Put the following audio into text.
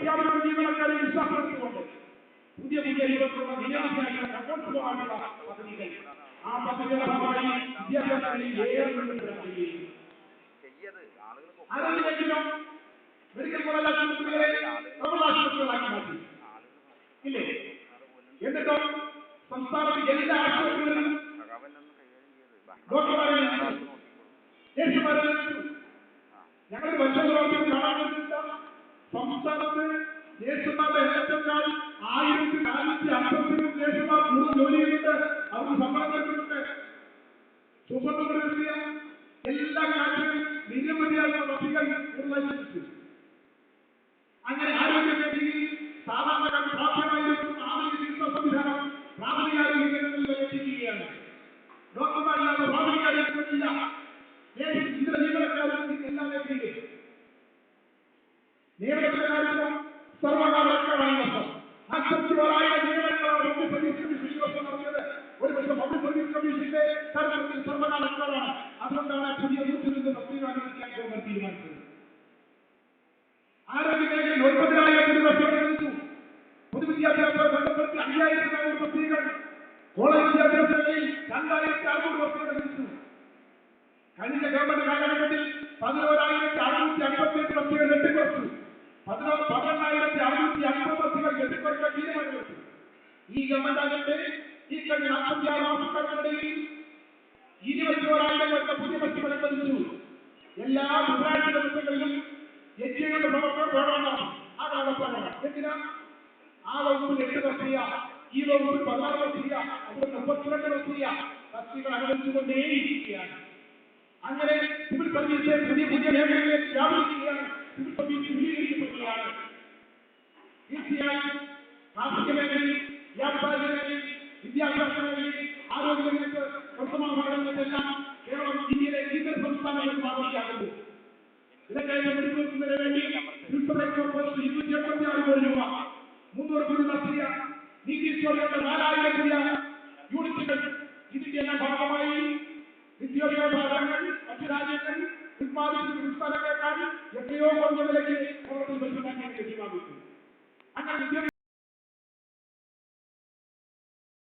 അധ്യാപക ജീവനക്കാരെ വിശ്വാസമെടുത്തുകൊണ്ട് പുതിയ രൂപത്തിലുള്ള നിരവധിയായിട്ടുള്ള കൺട്രോൾ പോകാനുള്ള പദ്ധതികൾ ആ പദ്ധതിയുടെ ഭാഗമായി വിദ്യാഭ്യാസങ്ങളിൽ ഏറെ ആരോഗ്യമേഖലയിലും മെഡിക്കൽ കോളേജ് ആശുപത്രികളെ നമ്മൾ ആശുപത്രികളാക്കി മാറ്റി ഇല്ലേ? എന്നിട്ടോ സംസ്ഥാനത്ത് എല്ലാ ആശുപത്രികളിലും ഡോക്ടർമാരെ നേഴ്സുമാരെ ഞങ്ങൾ വർഷങ്ങളോളം കാണാൻ പറ്റുന്ന സംസ്ഥാനത്ത് നേഴ്സുമാരുടെ എണ്ണത്തേക്കാൾ 1450 നേഴ്സുമാർ കൂടുതൽ ജോലി ചെയ്യുന്നുണ്ട്. അവർക്ക് ശമ്പളം കൊടുക്കുന്നുണ്ട്. സുഖപ്പെടുത്തിയ എല്ലാ കാര്യങ്ങളും നിരവധിയായ പദ്ധതികൾ നിർവഹിച്ചു. അങ്ങനെ ആരോഗ്യ മേഖലയിൽ സാധാരണക്കാർക്ക് പ്രാപ്യമായിരിക്കുന്ന ആധുനിക ചികിത്സാ സംവിധാനം പ്രാഥമിക ആരോഗ്യ കേന്ദ്രങ്ങളിൽ എത്തിക്കുകയാണ്. ഡോക്ടർമാരില്ലാതെ പ്രാഥമിക ആരോഗ്യമില്ല. ഇതര ജീവനക്കാരും എല്ലാ മേഖലയിലും നിയമനത്തിന്റെ കാര്യത്തിലും സർവകാലമായി വർഷം 46,000 നിയമനങ്ങളാണ് പബ്ലിക് സർവീസ് കമ്മീഷൻ ഈ വർഷം നടത്തിയത്. ഒരു പക്ഷേ പബ്ലിക് സർവീസ് കമ്മീഷന്റെ തരത്തിൽ സർവകാലക്കാരാണ്. അതുകൊണ്ടാണ് പുതിയ 102 തസ്തികകൾ അനുവദിക്കാൻ ഗവൺമെന്റ് തീരുമാനിച്ചത്. ആരോഗ്യ മേഖലയിൽ 9,000 തസ്തികകൾ അനുവദിച്ചു. പൊതുവിദ്യാഭ്യാസ ബന്ധപ്പെടുത്തി 5,400 തസ്തികകൾ, കോളേജ് വിദ്യാഭ്യാസ മേഖലയിൽ 2,600 തസ്തികകൾ അനുവദിച്ചു. കഴിഞ്ഞ ഗവൺമെന്റ് കാലഘട്ടത്തിൽ 11,658 തസ്തികകൾ വെട്ടിക്കുറച്ചു. 12,650 തസ്തികകൾ വെട്ടിക്കുറയ്ക്കാൻ തീരുമാനമെടുത്തു. ഈ ഗവൺമെന്റ് ആകട്ടെ ഈ കഴിഞ്ഞ 46 മാസക്കാലത്തിനിടയിൽ 21,000 വരുന്ന പുതിയ തസ്തികകൾ അനുവദിച്ചു. എല്ലാ ബുധനാഴ്ച ദിവസങ്ങളിലും യജ്ഞങ്ങളുടെ പ്രവർത്തനം ആ കാലത്താണ്. എന്തിനാ? ആ വകുപ്പിൽ 8 തസ്തിക, ഈ വകുപ്പിൽ 16 തസ്തിക, അവിടെ 32 തസ്തികകൾ അനുവദിച്ചുകൊണ്ടേയിരിക്കുകയാണ്. അങ്ങനെ സിവിൽ സർവീസ് പുതിയ മേഖലകളിലേക്ക് വ്യാപിക്കുകയാണ്. Civil service വിപുലീകരിക്കപ്പെടുകയാണ്. തീർച്ചയായും കാർഷിക മേഖലയിൽ, വ്യാവസായിക മേഖലയിൽ, വിദ്യാഭ്യാസ മേഖലയിൽ, ആരോഗ്യ രംഗത്ത്, വർത്തമാനങ്ങളിലെല്ലാം കേരളം ഇന്ത്യയിലെ ഇതര സംസ്ഥാനങ്ങൾക്ക് മാതൃകയാകുന്നു. ഇടക്കയറ്റം പിടിച്ചുനിർത്തുന്നതിന് വേണ്ടി സിവിൽ സപ്ലൈസ് കോർപ്പറേഷൻ 286 കോടി രൂപ, 300 കോടി തസ്തിക, നീതീശ്വരയുടെ 4,000 പുതിയ യൂണിറ്റുകൾ, ഇതിന്റെ എല്ലാം ഭാഗമായി വിദ്യാഭ്യാസങ്ങൾ മറ്റു രാജ്യങ്ങൾ ഉത്പാദിപ്പിക്കുന്ന സംസ്ഥാനങ്ങളെക്കാൾ എത്രയോ കുറഞ്ഞ വിലയ്ക്ക് കേരളത്തിൽ ലഭ്യമാക്കാൻ ലഭ്യമാകുന്നു. അങ്ങനെ